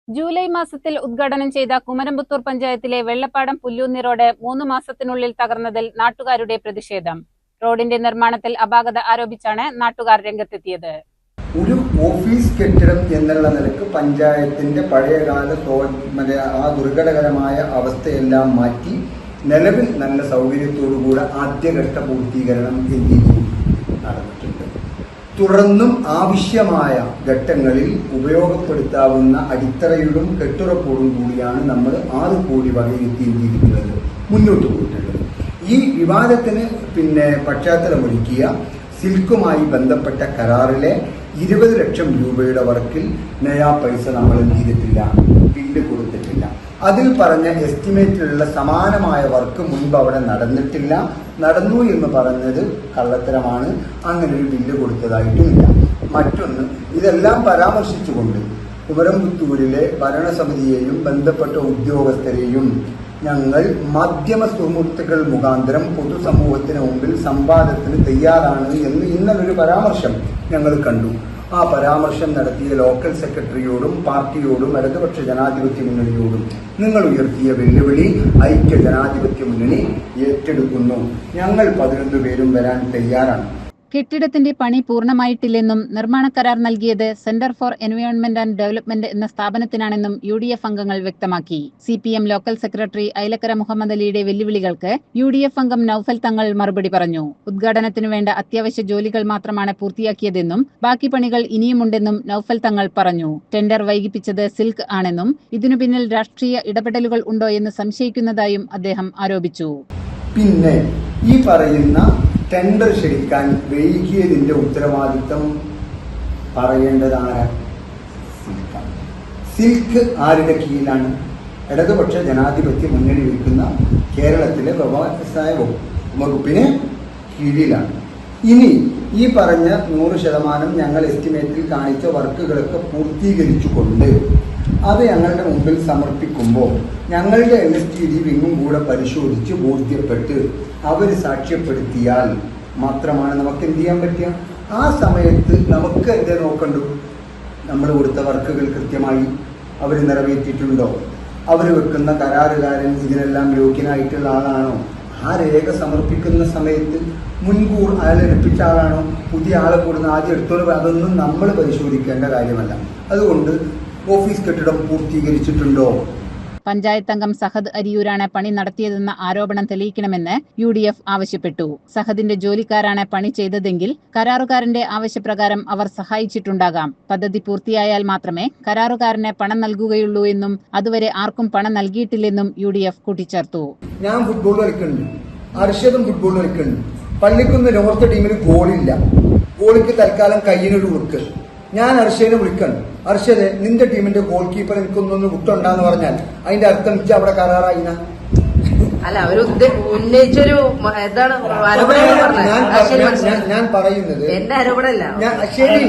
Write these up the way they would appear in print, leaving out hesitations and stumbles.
July മാസത്തിൽ ഉദ്ഘാടനം ചെയ്ത കുമരംപുത്തൂർ പഞ്ചായത്തിലെ വെള്ളപ്പാടം പുല്ലൂന്നി റോഡ് 3 മാസത്തിനുള്ളിൽ തകർന്നതിൽ നാട്ടുകാരുടെ പ്രതിഷേധം. റോഡിന്റെ നിർമ്മാണത്തിൽ അപാകത ആരോപിച്ചാണ് നാട്ടുകാർ രംഗത്തെത്തിയത്. ഒരു ഓഫീസ് കെട്ടിടം എന്നുള്ള നിലക്ക് പഞ്ചായത്തിന്റെ പഴയകാല ആ ദുർഘടകരമായ അവസ്ഥയെല്ലാം മാറ്റി നിലവിൽ നല്ല സൗകര്യത്തോടുകൂടെ ആദ്യഘട്ട പൂർത്തീകരണം നടന്നിട്ടുണ്ട്. തുടർന്നും ആവശ്യമായ ഘട്ടങ്ങളിൽ ഉപയോഗപ്പെടുത്താവുന്ന അടിത്തറയോടും കെട്ടുറപ്പോടും കൂടിയാണ് നമ്മൾ 6 കോടി വകയിരുത്തിയിരിക്കുന്നത് മുന്നോട്ട് പോയിട്ടുള്ളത്. ഈ വിവാദത്തിന് പശ്ചാത്തലമൊരുക്കിയ സിൽക്കുമായി ബന്ധപ്പെട്ട കരാറിലെ 20 ലക്ഷം രൂപയുടെ വർക്കിൽ നയാ പൈസ നമ്മൾ ചെയ്തിട്ടില്ല, ബില്ല് കൊടുത്തിട്ടില്ല. അതിൽ പറഞ്ഞ എസ്റ്റിമേറ്റിലുള്ള സമാനമായ വർക്ക് മുൻപ് അവിടെ നടന്നിട്ടില്ല. നടന്നു എന്ന് പറഞ്ഞത് കള്ളത്തരമാണ്. അങ്ങനെ ഒരു ബില്ല് കൊടുത്തതായിട്ടുമില്ല. മറ്റൊന്ന്, ഇതെല്ലാം പരാമർശിച്ചുകൊണ്ട് കുമരംപുത്തൂരിലെ ഭരണസമിതിയെയും ബന്ധപ്പെട്ട ഉദ്യോഗസ്ഥരെയും ഞങ്ങൾ മാധ്യമ സുഹൃത്തുക്കൾ മുഖാന്തരം പൊതുസമൂഹത്തിന് മുമ്പിൽ സംവാദത്തിന് തയ്യാറാണ് എന്ന് ഇന്നലൊരു പരാമർശം ഞങ്ങൾ കണ്ടു. ആ പരാമർശം നടത്തിയ ലോക്കൽ സെക്രട്ടറിയോടും പാർട്ടിയോടും ഇടതുപക്ഷ ജനാധിപത്യ മുന്നണിയോടും നിങ്ങൾ ഉയർത്തിയ വെല്ലുവിളി ഐക്യ ജനാധിപത്യ മുന്നണി ഏറ്റെടുക്കുന്നു. ഞങ്ങൾ 11 പേരും വരാൻ തയ്യാറാണ്. കെട്ടിടത്തിന്റെ പണി പൂർണ്ണമായിട്ടില്ലെന്നും നിർമ്മാണ കരാർ നൽകിയത് centre for environment and development എന്ന സ്ഥാപനത്തിനാണെന്നും UDF അംഗങ്ങൾ വ്യക്തമാക്കി. CPM local secretary Ailakkara Muhammad അലിയുടെ വെല്ലുവിളികൾക്ക് UDF അംഗം നൌഫൽ തങ്ങൾ മറുപടി പറഞ്ഞു. ഉദ്ഘാടനത്തിനു വേണ്ട അത്യാവശ്യ ജോലികൾ മാത്രമാണ് പൂർത്തിയാക്കിയതെന്നും ബാക്കി പണികൾ ഇനിയുമുണ്ടെന്നും നൌഫൽ തങ്ങൾ പറഞ്ഞു. ടെൻഡർ വൈകിപ്പിച്ചത് സിൽക്ക് ആണെന്നും ഇതിനു പിന്നിൽ രാഷ്ട്രീയ ഇടപെടലുകൾ ഉണ്ടോ എന്ന് സംശയിക്കുന്നതായും അദ്ദേഹം ആരോപിച്ചു. പിന്നെ ഈ പറയുന്ന ടെൻഡർ ക്ഷണിക്കാൻ വൈകിയതിന്റെ ഉത്തരവാദിത്വം പറയേണ്ടതാണ് സിൽക്ക് ആരുടെ കീഴിലാണ്? ഇടതുപക്ഷ ജനാധിപത്യ മുന്നണി വയ്ക്കുന്ന കേരളത്തിലെ വ്യവസായ വകുപ്പിന് കീഴിലാണ്. ഇനി ഈ പറഞ്ഞ 100% ഞങ്ങൾ എസ്റ്റിമേറ്റിൽ കാണിച്ച വർക്കുകളൊക്കെ പൂർത്തീകരിച്ചുകൊണ്ട് അത് ഞങ്ങളുടെ മുമ്പിൽ സമർപ്പിക്കുമ്പോൾ ഞങ്ങളുടെ LSTD വിങ്ങും കൂടെ പരിശോധിച്ച് ബോധ്യപ്പെട്ട് അവർ സാക്ഷ്യപ്പെടുത്തിയാൽ മാത്രമാണ് നമുക്ക് എന്ത് ചെയ്യാൻ പറ്റുക. ആ സമയത്ത് നമുക്ക് എന്തേ നോക്കണ്ടു? നമ്മൾ കൊടുത്ത വർക്കുകൾ കൃത്യമായി അവർ നിറവേറ്റിയിട്ടുണ്ടോ? അവർ വെക്കുന്ന കരാറുകാരൻ ഇതിനെല്ലാം യോഗ്യനായിട്ടുള്ള ആളാണോ? ആ രേഖ സമർപ്പിക്കുന്ന സമയത്ത് മുൻകൂർ അയാളെ എടുപ്പിച്ച ആളാണോ, പുതിയ ആളെ കൂടുന്ന ആദ്യം എടുത്തോളൂ, അതൊന്നും നമ്മൾ പരിശോധിക്കേണ്ട കാര്യമല്ല. അതുകൊണ്ട് ഓഫീസ് കെട്ടിടം പൂർത്തീകരിച്ചിട്ടുണ്ടോ? പഞ്ചായത്ത് അംഗം സഹദ് അരിയൂരാണ് പണി നടത്തിയതെന്ന ആരോപണം തെളിയിക്കണമെന്ന് UDF ആവശ്യപ്പെട്ടു. സഹദിന്റെ ജോലിക്കാരാണ് പണി ചെയ്തതെങ്കിൽ കരാറുകാരന്റെ ആവശ്യപ്രകാരം അവർ സഹായിച്ചിട്ടുണ്ടാകാം. പദ്ധതി പൂർത്തിയായാൽ മാത്രമേ കരാറുകാരന് പണം നൽകുകയുള്ളൂ എന്നും അതുവരെ ആർക്കും പണം നൽകിയിട്ടില്ലെന്നും UDF കൂട്ടിച്ചേർത്തു. ഞാൻ ഫുട്ബോൾ കളിക്കുന്നുണ്ട്, അർഷദും ഫുട്ബോൾ കളിക്കുന്നുണ്ട്. പള്ളിക്കുന്ന് നോർത്ത് ടീമിന് ഗോളില്ല, ഗോളിക്ക് തൽക്കാലം കയ്യിനൊരു വർക്ക്. ഞാൻ അർഷനെ വിളിക്കണം, അർഷദെ നിന്റെ ടീമിന്റെ ഗോൾ കീപ്പർ എനിക്കൊന്നൊന്ന് വിട്ടുണ്ടാന്ന് പറഞ്ഞാൽ അതിന്റെ അർത്ഥം വെച്ചാൽ അവിടെ കരാറായിന. അല്ല, അവർ ഉന്നയിച്ചൊരു എന്താണ് ഞാൻ പറയുന്നത് എന്റെ ആരോപണമല്ല. ശരി,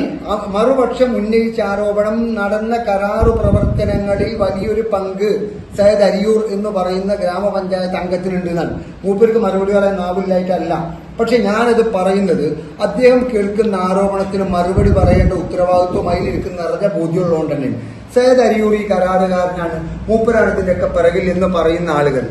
മറുപക്ഷം ഉന്നയിച്ച ആരോപണം നടന്ന കരാറു പ്രവർത്തനങ്ങളിൽ വലിയൊരു പങ്ക് സയ്യിദ് അരിയൂർ എന്ന് പറയുന്ന ഗ്രാമപഞ്ചായത്ത് അംഗത്തിനുണ്ട് എന്നാണ്. മൂപ്പർക്ക് മറുപടി പറയാൻ നാവില്ലായിട്ടല്ല. പക്ഷെ ഞാനത് പറയുന്നത് അദ്ദേഹം കേൾക്കുന്ന ആരോപണത്തിന് മറുപടി പറയേണ്ട ഉത്തരവാദിത്വം അതിലിരിക്കുന്ന നിറഞ്ഞ ബോധ്യമുള്ളതുകൊണ്ട് തന്നെ. സയ്യിദ് അരിയൂർ ഈ കരാറുകാരനാണ്, മൂപ്പരാണ് ഇതിന്റെയൊക്കെ പിറകിൽ എന്ന് പറയുന്ന ആളുകൾ,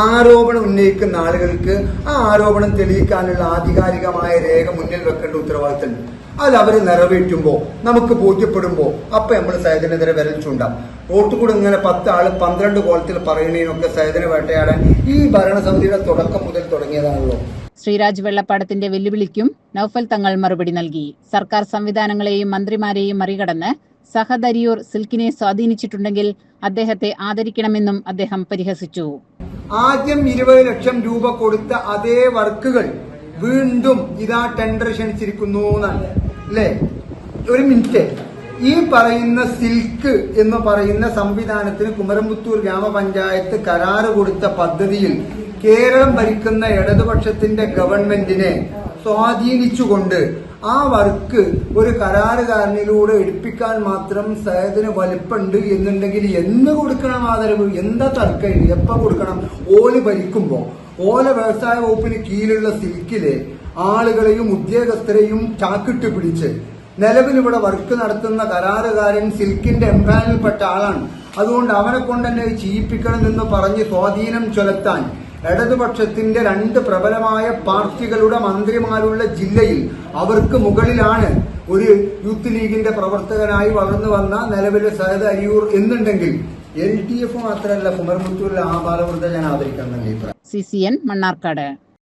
ആരോപണം ഉന്നയിക്കുന്ന ആളുകൾക്ക് ആ ആരോപണം തെളിയിക്കാനുള്ള ആധികാരികമായ രേഖ മുന്നിൽ വെക്കേണ്ട ഉത്തരവാദിത്തമുണ്ട്. അത് അവർ നിറവേറ്റുമ്പോൾ നമുക്ക് ബോധ്യപ്പെടുമ്പോൾ അപ്പൊ നമ്മൾ സയ്യിദിനെതിരെ വിരൽ ചൂണ്ടാം. റോട്ടുകൂടെ ഇങ്ങനെ 10 ആള് 12 കോളത്തിൽ പറയുന്നതിനൊക്കെ സയ്യിദിനെ വേട്ടയാടാൻ ഈ ഭരണസമിതിയുടെ തുടക്കം മുതൽ തുടങ്ങിയതാണല്ലോ. ശ്രീരാജ് വെള്ളപ്പാടത്തിന്റെ വെല്ലുവിളിക്കും നൌഫൽ തങ്ങൾ മറുപടി നൽകി. സർക്കാർ സംവിധാനങ്ങളെയും മന്ത്രിമാരെയും മറികടന്ന് സഹദ് അരിയൂർ സിൽക്കിനെ സ്വാധീനിച്ചിട്ടുണ്ടെങ്കിൽ അദ്ദേഹത്തെ ആദരിക്കണമെന്നും അദ്ദേഹം പരിഹസിച്ചു. ആദ്യം 20 ലക്ഷം രൂപ കൊടുത്ത അതേ വർക്കുകൾ വീണ്ടും ഇതാ ടെൻഡർ ക്ഷണിച്ചിരിക്കുന്നു എന്നാണ് അല്ലേ? ഒരു മിനിറ്റ്, ഈ പറയുന്ന സിൽക്ക് എന്ന് പറയുന്ന സംവിധാനത്തിന് കുമരംപുത്തൂർ ഗ്രാമപഞ്ചായത്ത് കരാറ് കൊടുത്ത പദ്ധതിയിൽ കേരളം ഭരിക്കുന്ന ഇടതുപക്ഷത്തിന്റെ ഗവൺമെന്റിനെ സ്വാധീനിച്ചുകൊണ്ട് ആ വർക്ക് ഒരു കരാറുകാരനിലൂടെ എടുപ്പിക്കാൻ മാത്രം സയ്യിദിന് വലിപ്പുണ്ട് എന്നുണ്ടെങ്കിൽ എന്ന് കൊടുക്കണം ആദരവ്? എന്താ തർക്കം? എപ്പോ കൊടുക്കണം? ഓല് ഭരിക്കുമ്പോ ഓല വ്യവസായ വകുപ്പിന് കീഴിലുള്ള സിൽക്കിലെ ആളുകളെയും ഉദ്യോഗസ്ഥരെയും ചാക്കിട്ട് പിടിച്ച് നിലവിൽ ഇവിടെ വർക്ക് നടത്തുന്ന കരാറുകാരൻ സിൽക്കിന്റെ എംപാനലിൽപ്പെട്ട ആളാണ്. അതുകൊണ്ട് അവനെ കൊണ്ട് തന്നെ ചെയ്യിപ്പിക്കണമെന്ന് പറഞ്ഞ് സ്വാധീനം ചെലുത്താൻ ഇടതുപക്ഷത്തിന്റെ 2 പ്രബലമായ പാർട്ടികളുടെ മന്ത്രിമാരുള്ള ജില്ലയിൽ അവർക്ക് മുകളിലാണ് ഒരു യൂത്ത് ലീഗിന്റെ പ്രവർത്തകനായി വളർന്നു വന്ന നിലവിലെ സയ്യിദ് അരിയൂർ എന്നുണ്ടെങ്കിൽ LDF മാത്രമല്ല കുമരമുത്തൂരിലെ ആ ബാലവൃദ്ധ ഞാൻ ആദരിക്കണം. CCN മണ്ണാർക്കാട്.